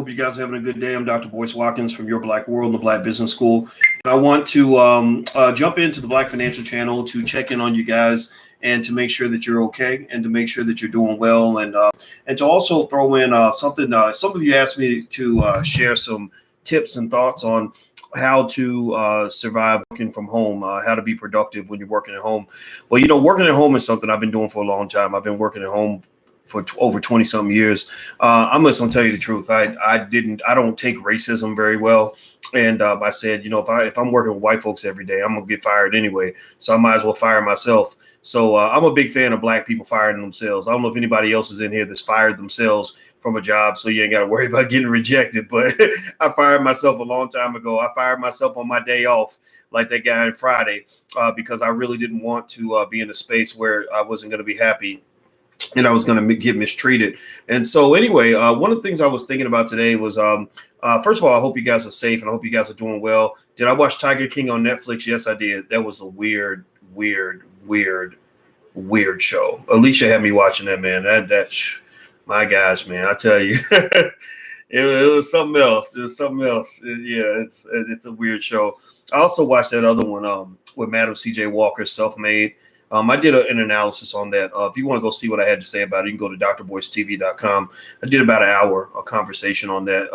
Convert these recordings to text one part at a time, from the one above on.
Hope you guys are having a good day. I'm Dr. Boyce Watkins from Your Black World, the Black Business School. And I want to jump into the Black Financial Channel to check in on you guys and to make sure that you're okay and to make sure that you're doing well, and to also throw in something. Some of you asked me to share some tips and thoughts on how to survive working from home, how to be productive when you're working at home. Well, working at home is something I've been doing for a long time. I've been working at home for over 20 something years. I'm just gonna tell you the truth. I don't take racism very well. And I said, if I'm working with white folks every day, I'm gonna get fired anyway. So I might as well fire myself. So I'm a big fan of black people firing themselves. I don't know if anybody else is in here that's fired themselves from a job, so you ain't got to worry about getting rejected. But I fired myself a long time ago. I fired myself on my day off, like that guy on Friday, because I really didn't want to be in a space where I wasn't going to be happy and I was going to get mistreated. And so anyway, one of the things I was thinking about today was, first of all, I hope you guys are safe and I hope you guus are doing well. Did I watch Tiger King on Netflix? Yes, I did. That was a weird show. Alicia had me watching that, man. My gosh, man, I tell you, it was something else. It was something else. It's a weird show. I also watched that other one with Madam C.J. Walker, Self-Made. I did an analysis on that. If you want to go see what I had to say about it, you can go to drboycetv.com. I did about an hour of conversation on that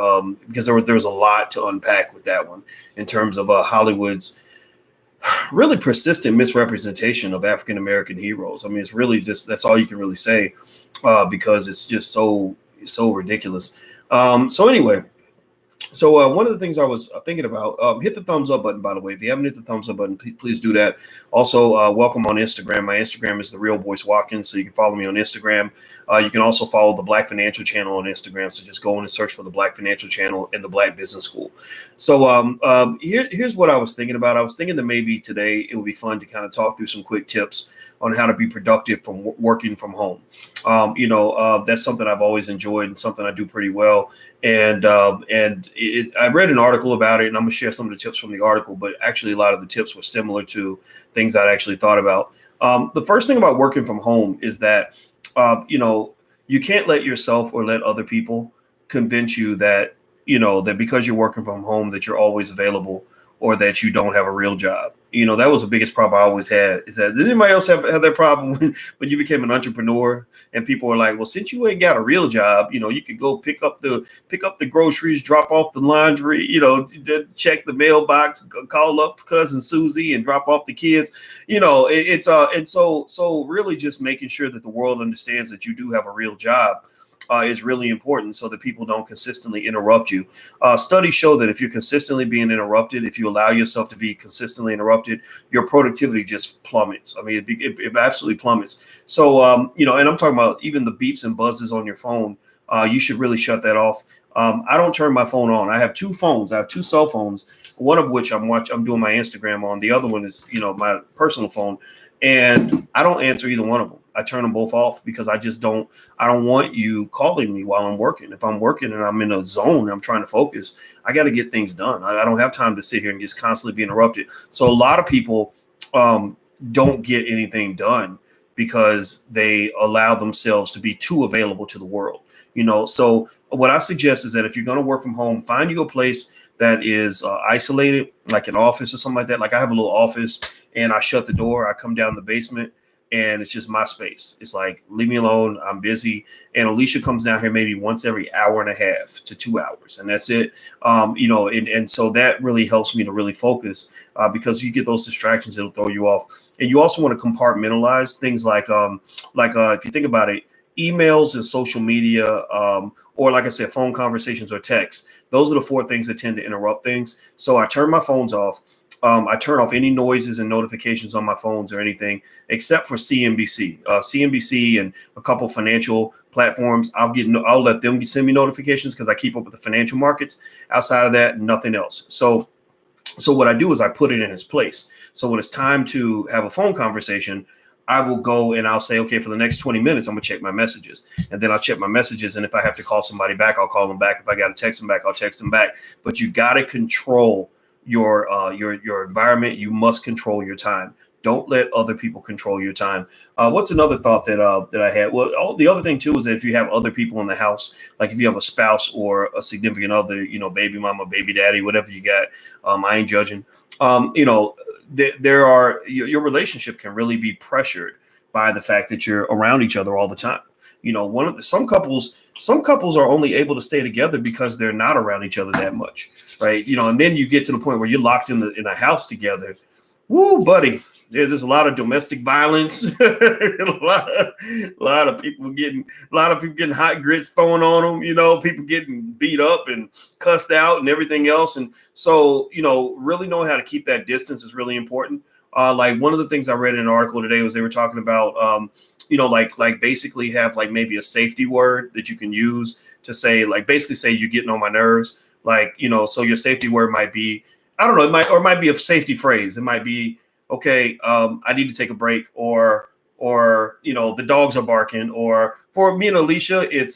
because there was a lot to unpack with that one in terms of Hollywood's really persistent misrepresentation of African-American heroes. I mean, it's really just, that's all you can really say because it's just so ridiculous. So anyway, one of the things I was thinking about, hit the thumbs up button, by the way. If you haven't hit the thumbs up button, please do that. Also, welcome on Instagram. My Instagram is The Real Boyce Watkins, so you can follow me on Instagram. You can also follow the Black Financial Channel on Instagram. So just go in and search for the Black Financial Channel and the Black Business School. So here's what I was thinking about. I was thinking that maybe today it would be fun to kind of talk through some quick tips on how to be productive from working from home. That's something I've always enjoyed and something I do pretty well. And I read an article about it, and I'm gonna share some of the tips from the article, but actually a lot of the tips were similar to things I'd actually thought about. The first thing about working from home is that, you can't let yourself or let other people convince you that, that because you're working from home, that you're always available or that you don't have a real job. That was the biggest problem I always had, is that, did anybody else have that problem when you became an entrepreneur and people were like, well, since you ain't got a real job, you could go pick up the groceries, drop off the laundry, check the mailbox, call up cousin Susie and drop off the kids. So really just making sure that the world understands that you do have a real job is really important so that people don't consistently interrupt you. Studies show that if you're consistently being interrupted, if you allow yourself to be consistently interrupted, your productivity just plummets. I mean, it absolutely plummets. So, and I'm talking about even the beeps and buzzes on your phone. You should really shut that off. I don't turn my phone on. I have two phones. I have two cell phones, one of which I'm doing my Instagram on. The other one is, my personal phone. And I don't answer either one of them. I turn them both off because I don't want you calling me while I'm working. If I'm working and I'm in a zone, and I'm trying to focus, I got to get things done. I don't have time to sit here and just constantly be interrupted. So a lot of people don't get anything done because they allow themselves to be too available to the world. So what I suggest is that if you're going to work from home, find you a place that is isolated, like an office or something like that. Like I have a little office and I shut the door, I come down the basement, and it's just my space. It's like, leave me alone. I'm busy. And Alicia comes down here maybe once every hour and a half to 2 hours. And that's it. And so that really helps me to really focus because you get those distractions, it'll throw you off. And you also want to compartmentalize things like if you think about it, emails and social media, or like I said, phone conversations or texts. Those are the four things that tend to interrupt things. So I turn my phones off. I turn off any noises and notifications on my phones or anything except for CNBC and a couple financial platforms. I'll let them send me notifications because I keep up with the financial markets. Outside of that, nothing else. So what I do is I put it in its place. So when it's time to have a phone conversation, I will go and I'll say, okay, for the next 20 minutes, I'm gonna check my messages, and then I'll check my messages. And if I have to call somebody back, I'll call them back. If I got to text them back, I'll text them back. But you got to control your environment. You must control your time. Don't let other people control your time. What's another thought that I had? Well, the other thing too is that if you have other people in the house, like if you have a spouse or a significant other, baby mama, baby daddy, whatever you got, I ain't judging. There are your relationship can really be pressured by the fact that you're around each other all the time. Some couples are only able to stay together because they're not around each other that much, right? And then you get to the point where you're locked in a house together. Woo, buddy. There's a lot of domestic violence, a lot of people getting hot grits thrown on them, people getting beat up and cussed out and everything else. And so, really knowing how to keep that distance is really important. Like one of the things I read in an article today was they were talking about, like basically have like maybe a safety word that you can use to say, like basically say you're getting on my nerves. Like, so your safety word might be, I don't know, it might be a safety phrase. It might be, okay, I need to take a break, or the dogs are barking, or for me and Alicia, it's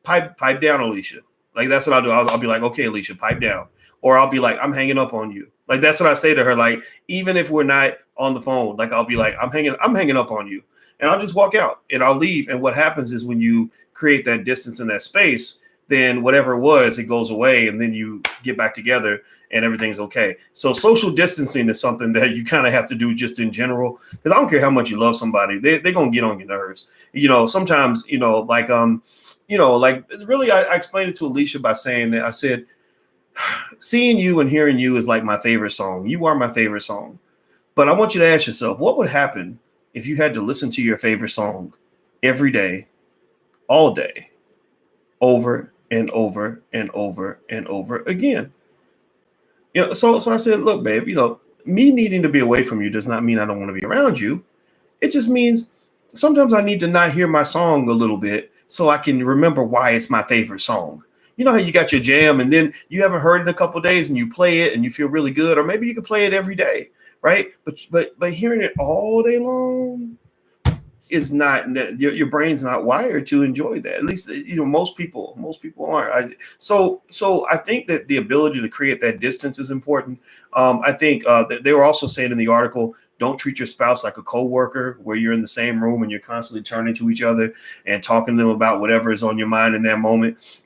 pipe down, Alicia. Like that's what I'll do. I'll be like, okay, Alicia, pipe down, or I'll be like, I'm hanging up on you. Like that's what I say to her. Like even if we're not on the phone, like I'll be like, I'm hanging up on you, and I'll just walk out and I'll leave. And what happens is when you create that distance in that space, then whatever it was, it goes away, and then you get back together and everything's okay. So social distancing is something that you kind of have to do just in general, because I don't care how much you love somebody, they're going to get on your nerves. Sometimes, like really, I explained it to Alicia by saying that I said, seeing you and hearing you is like my favorite song. You are my favorite song. But I want you to ask yourself, what would happen if you had to listen to your favorite song every day, all day, over and over and over and over again? So I said, look, babe, me needing to be away from you does not mean I don't want to be around you. It just means sometimes I need to not hear my song a little bit so I can remember why it's my favorite song. You know how you got your jam and then you haven't heard it in a couple of days and you play it and you feel really good, or maybe you can play it every day, right? But hearing it all day long is not, your brain's not wired to enjoy that. At least, most people aren't. So I think that the ability to create that distance is important. I think that they were also saying in the article, don't treat your spouse like a coworker where you're in the same room and you're constantly turning to each other and talking to them about whatever is on your mind in that moment.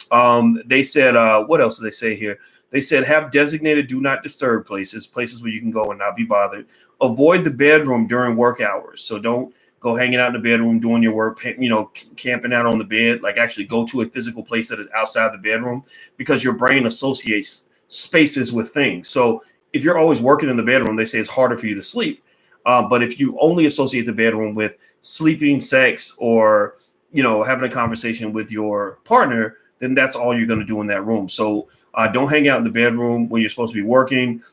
They said, what else did they say here? They said, have designated do not disturb places where you can go and not be bothered. Avoid the bedroom during work hours. So don't go hanging out in the bedroom, doing your work, camping out on the bed. Like actually go to a physical place that is outside the bedroom, because your brain associates spaces with things. So if you're always working in the bedroom, they say it's harder for you to sleep. But if you only associate the bedroom with sleeping, sex, or, having a conversation with your partner, then that's all you're going to do in that room. So don't hang out in the bedroom when you're supposed to be working.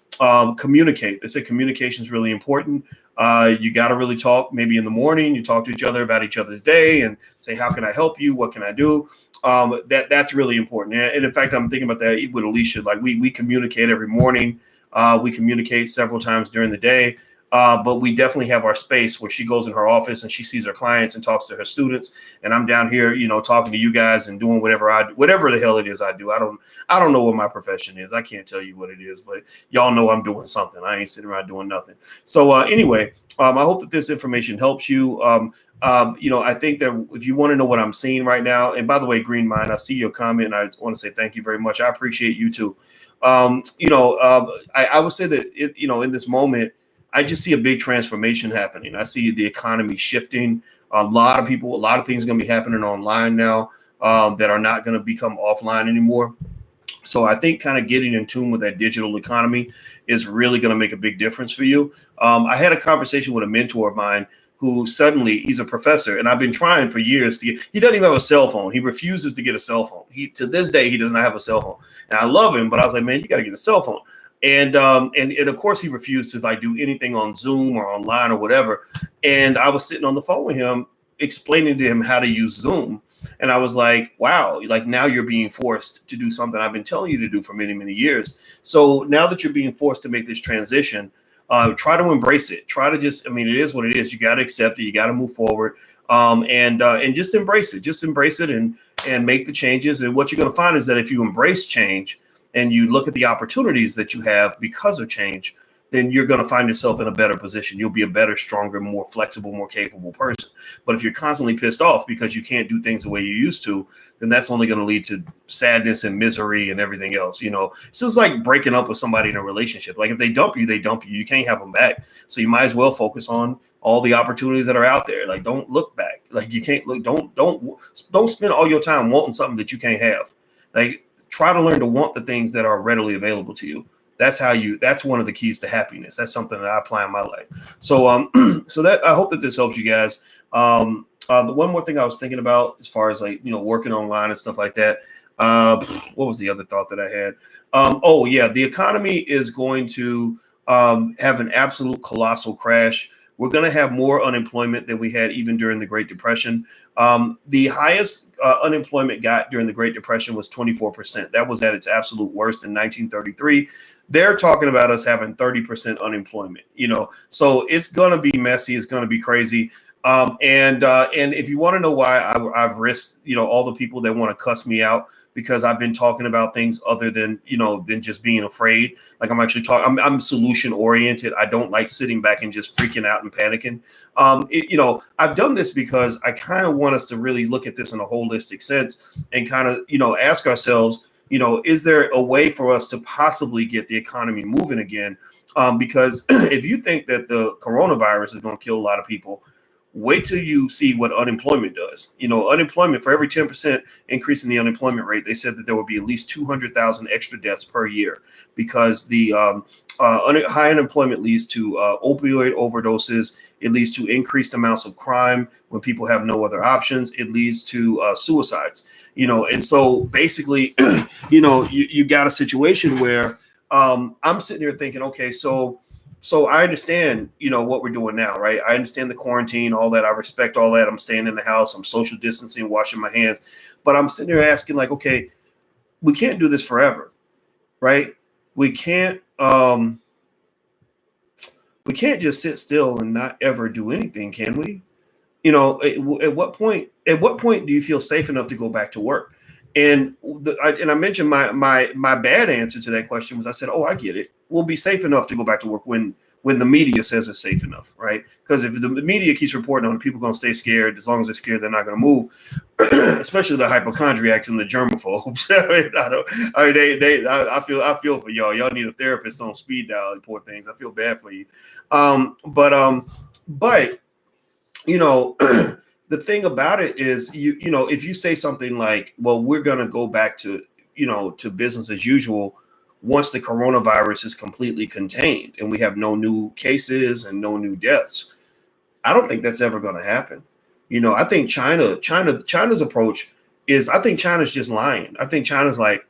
Communicate. They say communication is really important. You got to really talk. Maybe in the morning, you talk to each other about each other's day and say, how can I help you? What can I do? That's really important. And in fact, I'm thinking about that with Alicia. Like we communicate every morning. We communicate several times during the day. But we definitely have our space where she goes in her office and she sees her clients and talks to her students. And I'm down here, talking to you guys and doing whatever the hell it is I do. I don't know what my profession is. I can't tell you what it is, but y'all know I'm doing something. I ain't sitting around doing nothing. So anyway, I hope that this information helps you. I think that if you want to know what I'm seeing right now, and by the way, Green Mind, I see your comment and I just want to say thank you very much. I appreciate you too. I would say that in this moment, I just see a big transformation happening. I see the economy shifting. A lot of things are going to be happening online now that are not going to become offline anymore. So I think kind of getting in tune with that digital economy is really going to make a big difference for you. I had a conversation with a mentor of mine who suddenly, he's a professor, and I've been trying for years he doesn't even have a cell phone. He refuses to get a cell phone. To this day, he does not have a cell phone. And I love him, but I was like, man, you got to get a cell phone. And of course he refused to do anything on Zoom or online or whatever. And I was sitting on the phone with him, explaining to him how to use Zoom. And I was like, wow, now you're being forced to do something I've been telling you to do for many, many years. So now that you're being forced to make this transition, try to embrace it. Try to it is what it is. You got to accept it. You got to move forward. And just embrace it. Just embrace it and make the changes. And what you're going to find is that if you embrace change, and you look at the opportunities that you have because of change, then you're going to find yourself in a better position. You'll be a better, stronger, more flexible, more capable person. But if you're constantly pissed off because you can't do things the way you used to, then that's only going to lead to sadness and misery and everything else. It's just like breaking up with somebody in a relationship. Like if they dump you, they dump you. You can't have them back. So you might as well focus on all the opportunities that are out there. Like don't look back. Like you can't look. Don't spend all your time wanting something that you can't have. Like try to learn to want the things that are readily available to you. That's one of the keys to happiness. That's something that I apply in my life. So, so that I hope that this helps you guys. The one more thing I was thinking about as far as like, working online and stuff like that. What was the other thought that I had? Oh yeah, the economy is going to have an absolute colossal crash. We're going to have more unemployment than we had even during the Great Depression. The highest unemployment got during the Great Depression was 24%. That was at its absolute worst in 1933. They're talking about us having 30% unemployment, so it's going to be messy. It's going to be crazy. And if you want to know why I've risked, all the people that want to cuss me out because I've been talking about things other than, than just being afraid. Like I'm actually talking, I'm solution oriented. I don't like sitting back and just freaking out and panicking. I've done this because I kind of want us to really look at this in a holistic sense and kind of, ask ourselves, is there a way for us to possibly get the economy moving again? Because if you think that the coronavirus is going to kill a lot of people, wait till you see what unemployment does. Unemployment, for every 10% increase in the unemployment rate, they said that there would be at least 200,000 extra deaths per year because the high unemployment leads to opioid overdoses. It leads to increased amounts of crime when people have no other options. It leads to suicides, and so basically, you got a situation where I'm sitting here thinking, okay, so I understand, what we're doing now, right? I understand the quarantine, all that. I respect all that. I'm staying in the house. I'm social distancing, washing my hands. But I'm sitting there asking like, okay, we can't do this forever, right? We can't just sit still and not ever do anything, can we? At what point do you feel safe enough to go back to work? And I mentioned my bad answer to that question was I said, oh, I get it. We'll be safe enough to go back to work when the media says it's safe enough, right? Because if the media keeps reporting on it, people are going to stay scared. As long as they're scared, they're not going to move, especially the hypochondriacs and the germaphobes. I feel for y'all. Y'all need a therapist on speed dial, poor things. I feel bad for you. But the thing about it is, if you say something like, well, we're going to go back to, to business as usual once the coronavirus is completely contained and we have no new cases and no new deaths, I don't think that's ever going to happen. I think China's approach is, I think China's just lying. I think China's like,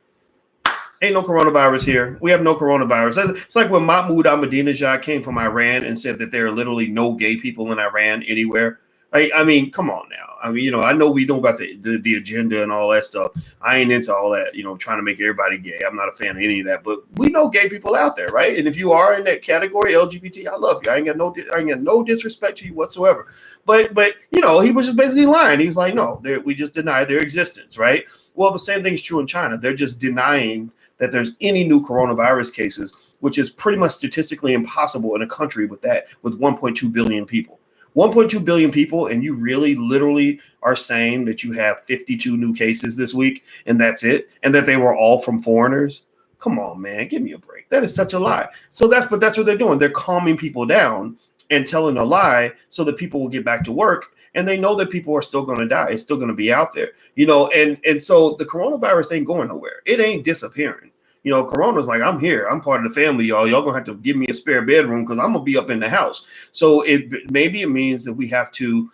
ain't no coronavirus here. We have no coronavirus. It's like when Mahmoud Ahmadinejad came from Iran and said that there are literally no gay people in Iran anywhere. I mean, come on now. I mean, I know we know about the agenda and all that stuff. I ain't into all that, trying to make everybody gay. I'm not a fan of any of that, but we know gay people out there, right? And if you are in that category, LGBT, I love you. I ain't got no disrespect to you whatsoever. But he was just basically lying. He was like, no, we just deny their existence, right? Well, the same thing is true in China. They're just denying that there's any new coronavirus cases, which is pretty much statistically impossible in a country with 1.2 billion people. 1.2 billion people, and you really literally are saying that you have 52 new cases this week and that's it, and that they were all from foreigners? Come on, man, give me a break. That is such a lie. But that's what they're doing. They're calming people down and telling a lie so that people will get back to work, and they know that people are still going to die. It's still going to be out there, and so the coronavirus ain't going nowhere. It ain't disappearing. Corona's like, I'm here. I'm part of the family, y'all. Y'all gonna have to give me a spare bedroom because I'm gonna be up in the house. So maybe it means that we have to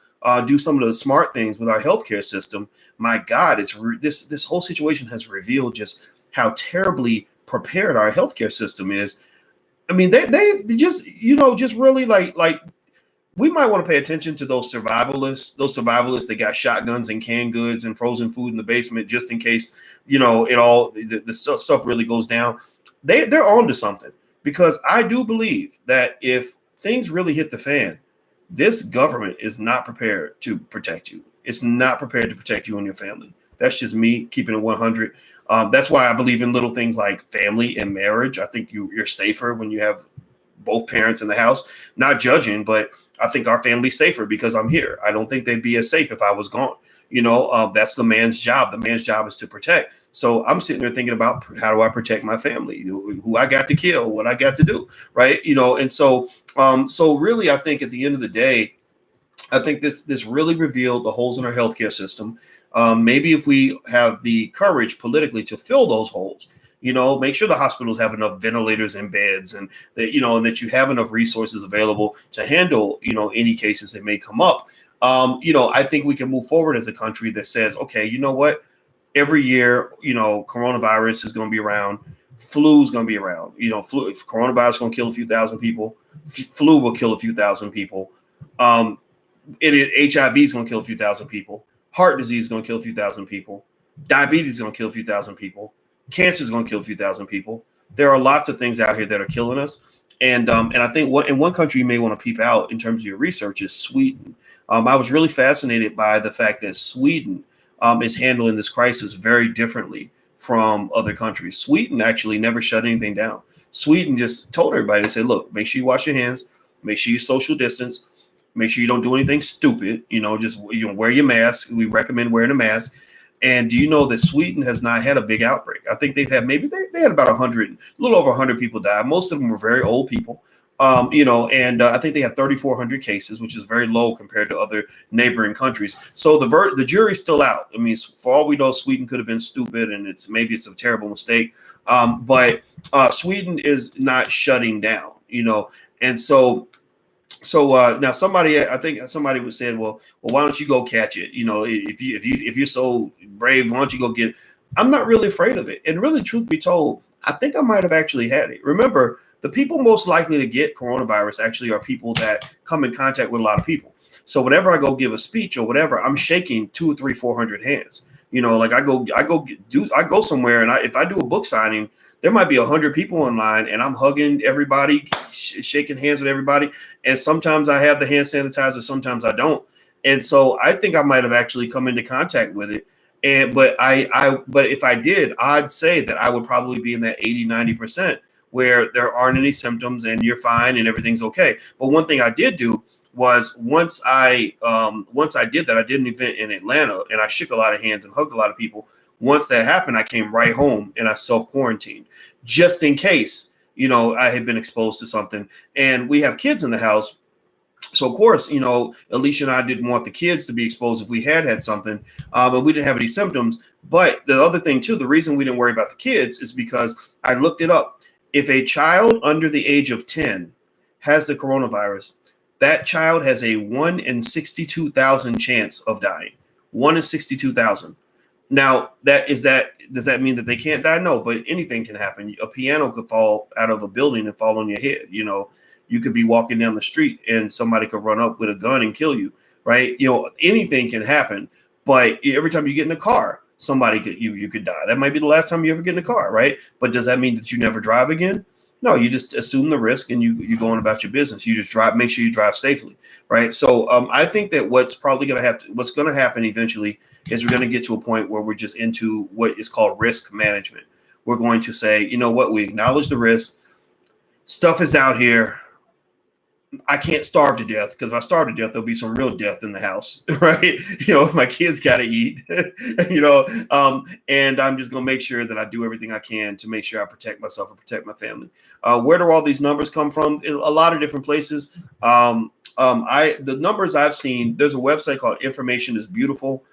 do some of the smart things with our healthcare system. My God, this whole situation has revealed just how terribly prepared our healthcare system is. I mean, they just just really like. We might want to pay attention to those survivalists that got shotguns and canned goods and frozen food in the basement just in case, the stuff really goes down. They're on to something, because I do believe that if things really hit the fan, this government is not prepared to protect you. It's not prepared to protect you and your family. That's just me keeping it 100. That's why I believe in little things like family and marriage. I think you're safer when you have both parents in the house. Not judging, but I think our family's safer because I'm here. I don't think they'd be as safe if I was gone. That's the man's job. The man's job is to protect. So I'm sitting there thinking about how do I protect my family, who I got to kill, what I got to do, right? And so really, I think at the end of the day, I think this really revealed the holes in our healthcare system. Maybe if we have the courage politically to fill those holes, make sure the hospitals have enough ventilators and beds, and that and that you have enough resources available to handle any cases that may come up. I think we can move forward as a country that says, okay, you know what? Every year, coronavirus is going to be around. Flu is going to be around. Coronavirus is going to kill a few thousand people. Flu will kill a few thousand people. HIV is going to kill a few thousand people. Heart disease is going to kill a few thousand people. Diabetes is going to kill a few thousand people. Cancer is going to kill a few thousand people. There are lots of things out here that are killing us. And I think in one country you may want to peep out in terms of your research is Sweden. I was really fascinated by the fact that Sweden is handling this crisis very differently from other countries. Sweden actually never shut anything down. Sweden just told everybody, they said, look, make sure you wash your hands, make sure you social distance, make sure you don't do anything stupid, just wear your mask. We recommend wearing a mask. And do you know that Sweden has not had a big outbreak? I think they've had they had about 100, a little over 100 people die. Most of them were very old people. And I think they have 3,400 cases, which is very low compared to other neighboring countries. So the jury's still out. I mean, for all we know, Sweden could have been stupid, and maybe it's a terrible mistake. But Sweden is not shutting down. And so now I think somebody would say, well, why don't you go catch it? If you're so brave, why don't you go get it? I'm not really afraid of it. And really, truth be told, I think I might have actually had it. Remember, the people most likely to get coronavirus actually are people that come in contact with a lot of people. So whenever I go give a speech or whatever, I'm shaking 200, 300, 400 hands. Like I go somewhere, and if I do a book signing, there might be 100 people online, and I'm hugging everybody, shaking hands with everybody. And sometimes I have the hand sanitizer, sometimes I don't. And so I think I might have actually come into contact with it. But if I did, I'd say that I would probably be in that 80, 90% where there aren't any symptoms and you're fine and everything's okay. But one thing I did do was once I did that, I did an event in Atlanta and I shook a lot of hands and hugged a lot of people. Once that happened, I came right home and I self-quarantined just in case, I had been exposed to something. And we have kids in the house. So, of course, Alicia and I didn't want the kids to be exposed if we had something, but we didn't have any symptoms. But the other thing, too, the reason we didn't worry about the kids is because I looked it up. If a child under the age of 10 has the coronavirus, that child has a 1 in 62,000 chance of dying. 1 in 62,000. Now, does that mean that they can't die? No, but anything can happen. A piano could fall out of a building and fall on your head. You could be walking down the street and somebody could run up with a gun and kill you, right? Anything can happen. But every time you get in a car, you could die. That might be the last time you ever get in a car, right? But does that mean that you never drive again? No, you just assume the risk and you go on about your business. You just drive, make sure you drive safely, right? So I think that what's going to happen eventually is we're going to get to a point where we're just into what is called risk management. We're going to say, you know what, we acknowledge the risk. Stuff is out here. I can't starve to death, because if I starve to death, there'll be some real death in the house, right? My kids got to eat, and I'm just going to make sure that I do everything I can to make sure I protect myself and protect my family. Where do all these numbers come from? A lot of different places. The numbers I've seen, there's a website called Information is Beautiful,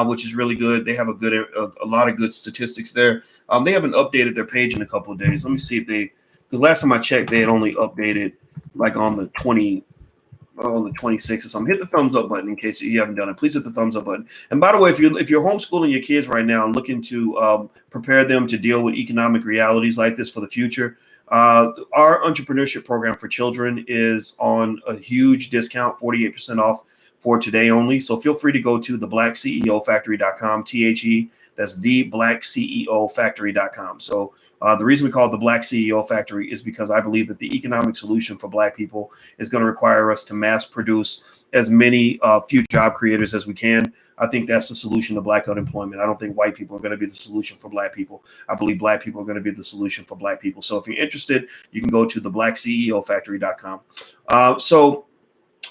which is really good. They have a lot of good statistics there. They haven't updated their page in a couple of days. Let me see because last time I checked, they had only updated like on the 26th or something. Hit the thumbs up button in case you haven't done it. Please hit the thumbs up button. And by the way, if you're homeschooling your kids right now and looking to prepare them to deal with economic realities like this for the future, our entrepreneurship program for children is on a huge discount, 48% off for today only. So feel free to go to theblackceofactory.com, THE. That's theblackceofactory.com. So the reason we call it the Black CEO Factory is because I believe that the economic solution for Black people is going to require us to mass produce as many few job creators as we can. I think that's the solution to black unemployment. I don't think white people are going to be the solution for black people. I believe black people are going to be the solution for black people. So if you're interested, you can go to theblackceofactory.com. So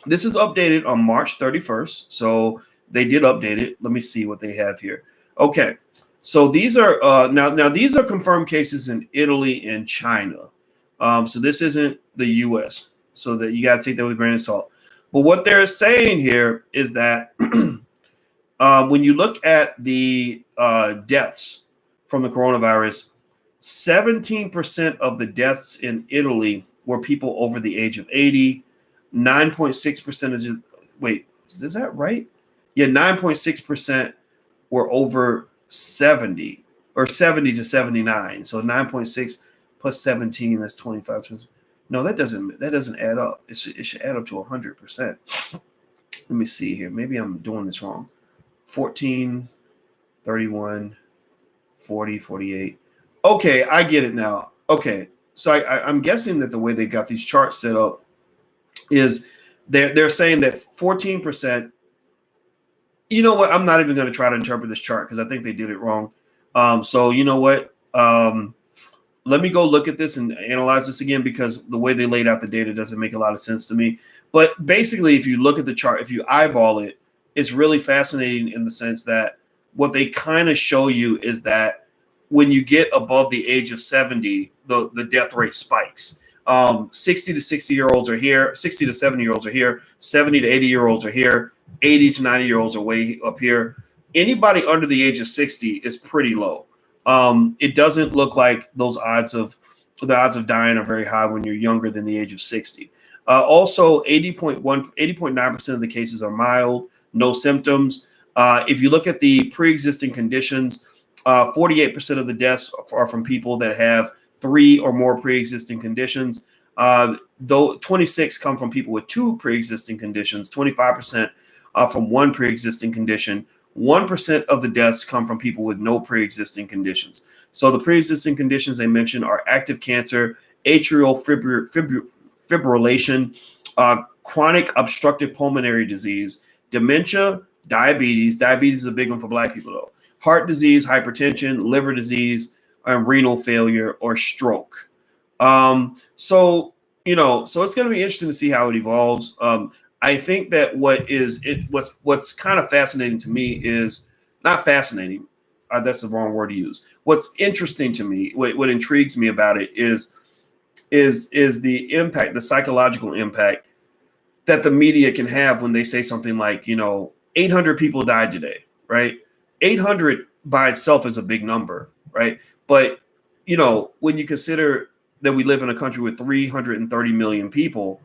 this is updated on March 31st. So they did update it. Let me see what they have here. Okay. So these are now these are confirmed cases in Italy and China. So this isn't the U.S. So that you got to take that with a grain of salt. But what they're saying here is that when you look at the deaths from the coronavirus, 17% of the deaths in Italy were people over the age of 80. 9.6% is just, wait, is that right? Yeah, 9.6% were over 70 or 70 to 79. So 9.6 plus 17, that's 25. No, that doesn't add up. It should add up to 100%. Let me see here. Maybe I'm doing this wrong. 14, 31, 40, 48. Okay, I get it now. Okay, so I'm guessing that the way they got these charts set up is they're saying that 14%. You know what? I'm not even going to try to interpret this chart because I think they did it wrong. So you know what? Let me go look at this and analyze this again because the way they laid out the data doesn't make a lot of sense to me. But basically, if you look at the chart, if you eyeball it, it's really fascinating in the sense that what they kind of show you is that when you get above the age of 70, the death rate spikes. 60 to 60-year-olds are here. 60 to 70-year-olds are here. 70 to 80-year-olds are here. 80 to 90-year-olds are way up here. Anybody under the age of 60 is pretty low. It doesn't look like the odds of dying are very high when you're younger than the age of 60. Also, 80.9% of the cases are mild, no symptoms. If you look at the pre-existing conditions, 48% of the deaths are from people that have 3 or more pre-existing conditions. Though 26 come from people with 2 pre-existing conditions, 25% from 1 pre-existing condition. 1% of the deaths come from people with no pre-existing conditions. So the pre-existing conditions they mentioned are active cancer, atrial fibrillation, chronic obstructive pulmonary disease, dementia, diabetes. Diabetes is a big one for black people though. Heart disease, hypertension, liver disease, and renal failure or stroke. So it's going to be interesting to see how it evolves. I think that what's kind of fascinating to me is not fascinating. That's the wrong word to use. What's interesting to me, what intrigues me about it is the impact, the psychological impact that the media can have when they say something like, 800 people died today, right? 800 by itself is a big number, right? But, when you consider that we live in a country with 330 million people,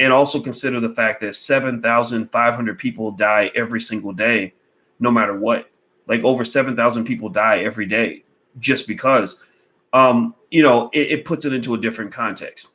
and also consider the fact that 7,500 people die every single day, no matter what. Like over 7,000 people die every day just because, it puts it into a different context,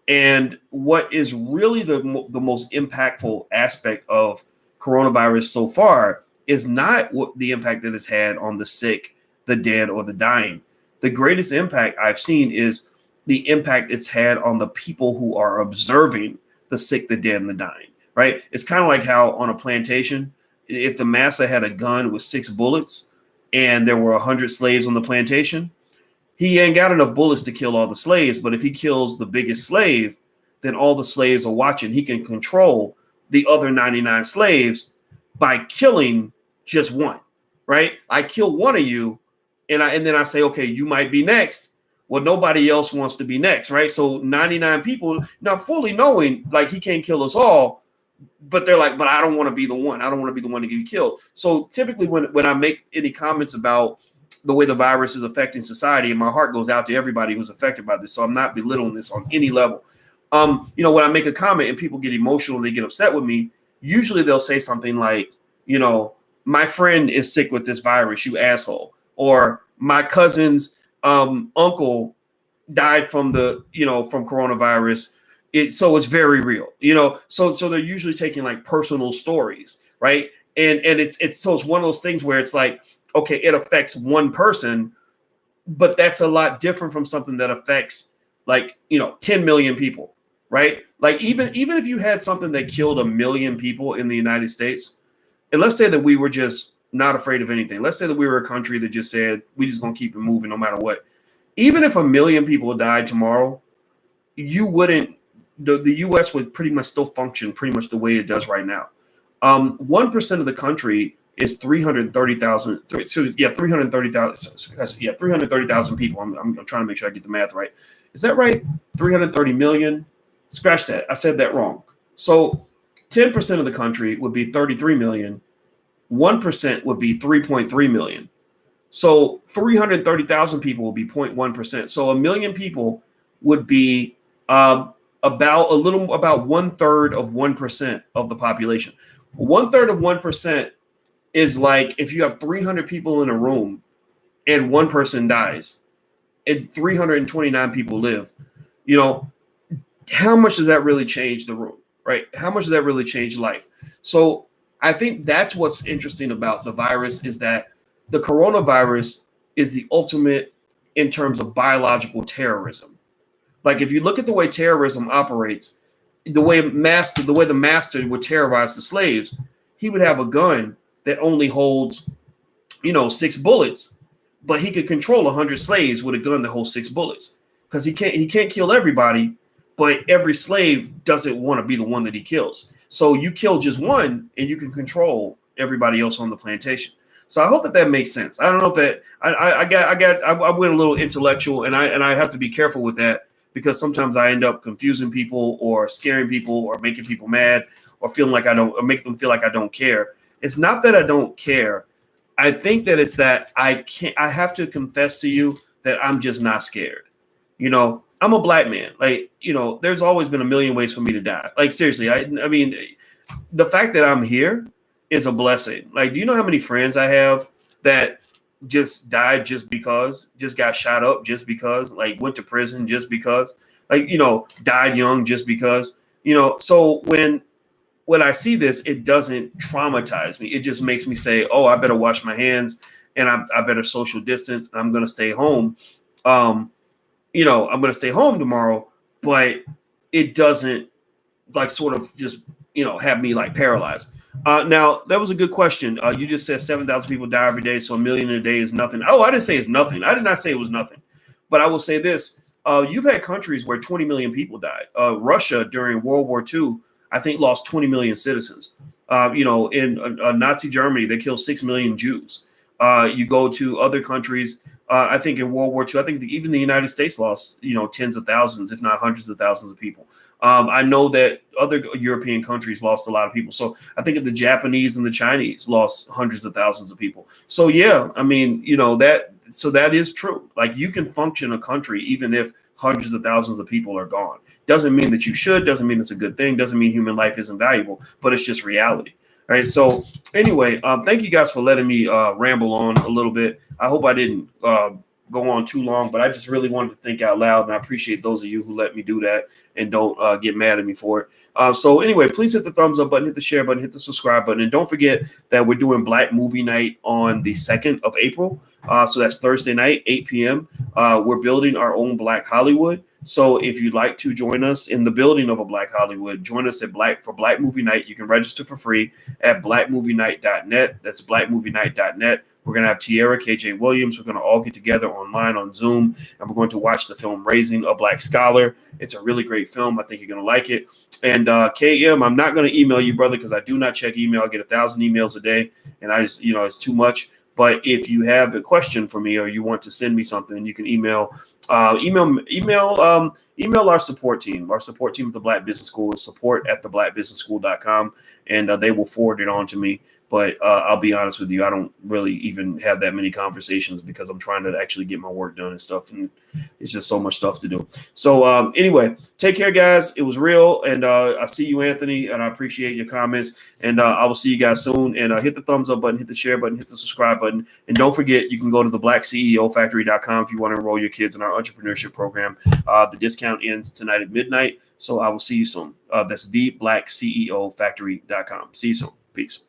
and what is really the most impactful aspect of coronavirus so far is not what the impact that it's had on the sick, the dead, or the dying. The greatest impact I've seen is the impact it's had on the people who are observing the sick, the dead, and the dying, right? It's kind of like how on a plantation, if the massa had a gun with 6 bullets and there were 100 slaves on the plantation, he ain't got enough bullets to kill all the slaves. But if he kills the biggest slave, then all the slaves are watching. He can control the other 99 slaves by killing just one, right? I kill one of you and then I say, okay, you might be next. Well, nobody else wants to be next, right? So 99 people, not fully knowing like he can't kill us all, but they're like, but I don't want to be the one. I don't want to be the one to get killed. So typically when I make any comments about the way the virus is affecting society, and my heart goes out to everybody who's affected by this, so I'm not belittling this on any level. When I make a comment and people get emotional, they get upset with me, usually they'll say something like, my friend is sick with this virus, you asshole. Or my cousin's uncle died from from coronavirus. So it's very real, so they're usually taking like personal stories, right? And it's one of those things where it's like, okay, it affects one person, but that's a lot different from something that affects 10 million people, right? Like even if you had something that killed 1 million people in the United States, And let's say that we were just not afraid of anything. Let's say that we were a country that just said, we just going to keep it moving no matter what. Even if 1 million people died tomorrow, you wouldn't, the U.S. would pretty much still function pretty much the way it does right now. 1% of the country is 330,000. So yeah, 330,000. Yeah, 330,000 people. I'm trying to make sure I get the math right. Is that right? 330 million. Scratch that. I said that wrong. So 10% of the country would be 33 million. 1% would be 3.3 million. So 330,000 people will be 0.1%. So 1 million people would be about 1/3 of 1% of the population. 1/3 of 1% is like if you have 300 people in a room and one person dies and 329 people live, how much does that really change the room, right? How much does that really change life? So I think that's what's interesting about the virus is that the coronavirus is the ultimate in terms of biological terrorism. Like if you look at the way terrorism operates, the way the master would terrorize the slaves, he would have a gun that only holds, 6 bullets, but he could control 100 slaves with a gun that holds 6 bullets because he can't kill everybody, but every slave doesn't want to be the one that he kills. So you kill just one and you can control everybody else on the plantation. So I hope that makes sense. I don't know if that I went a little intellectual and I have to be careful with that because sometimes I end up confusing people or scaring people or making people mad or feeling like or make them feel like I don't care. It's not that I don't care. I think that it's that I have to confess to you that I'm just not scared. I'm a black man. Like, there's always been a million ways for me to die. Like, seriously, I mean, the fact that I'm here is a blessing. Like, do you know how many friends I have that just died just because, just got shot up just because, like went to prison just because, like, died young just because, so when I see this, it doesn't traumatize me. It just makes me say, oh, I better wash my hands and I better social distance and I'm going to stay home. I'm going to stay home tomorrow, but it doesn't like sort of just, have me like paralyzed. Now, that was a good question. You just said 7,000 people die every day, so 1 million a day is nothing. Oh, I didn't say it's nothing. I did not say it was nothing. But I will say this. You've had countries where 20 million people died. Russia during World War II, I think, lost 20 million citizens. In Nazi Germany, they killed 6 million Jews. You go to other countries, I think in World War II, I think even the United States lost, tens of thousands, if not hundreds of thousands of people. I know that other European countries lost a lot of people. So I think the Japanese and the Chinese lost hundreds of thousands of people. So, yeah, I mean, that is true. Like you can function a country even if hundreds of thousands of people are gone. Doesn't mean that you should, doesn't mean it's a good thing, doesn't mean human life isn't valuable, but it's just reality. All right. So anyway, thank you guys for letting me ramble on a little bit. I hope I didn't go on too long, but I just really wanted to think out loud. And I appreciate those of you who let me do that and don't get mad at me for it. So anyway, please hit the thumbs up button, hit the share button, hit the subscribe button. And don't forget that we're doing Black Movie Night on the 2nd of April. So that's Thursday night, 8 p.m. We're building our own Black Hollywood. So if you'd like to join us in the building of a Black Hollywood, join us at for Black Movie Night. You can register for free at blackmovienight.net. That's blackmovienight.net. We're going to have Tierra, KJ Williams. We're going to all get together online on Zoom, and we're going to watch the film Raising a Black Scholar. It's a really great film. I think you're going to like it. And KM, I'm not going to email you, brother, because I do not check email. I get 1,000 emails a day, and it's too much. But if you have a question for me or you want to send me something, you can email our support team. Our support team at the Black Business School is support@theblackbusinessschool.com, and they will forward it on to me. But I'll be honest with you, I don't really even have that many conversations because I'm trying to actually get my work done and stuff. And it's just so much stuff to do. So anyway, take care, guys. It was real. And I see you, Anthony, and I appreciate your comments. And I will see you guys soon. And hit the thumbs up button, hit the share button, hit the subscribe button. And don't forget, you can go to theblackceofactory.com if you want to enroll your kids in our entrepreneurship program. The discount ends tonight at midnight. So I will see you soon. That's theblackceofactory.com. See you soon. Peace.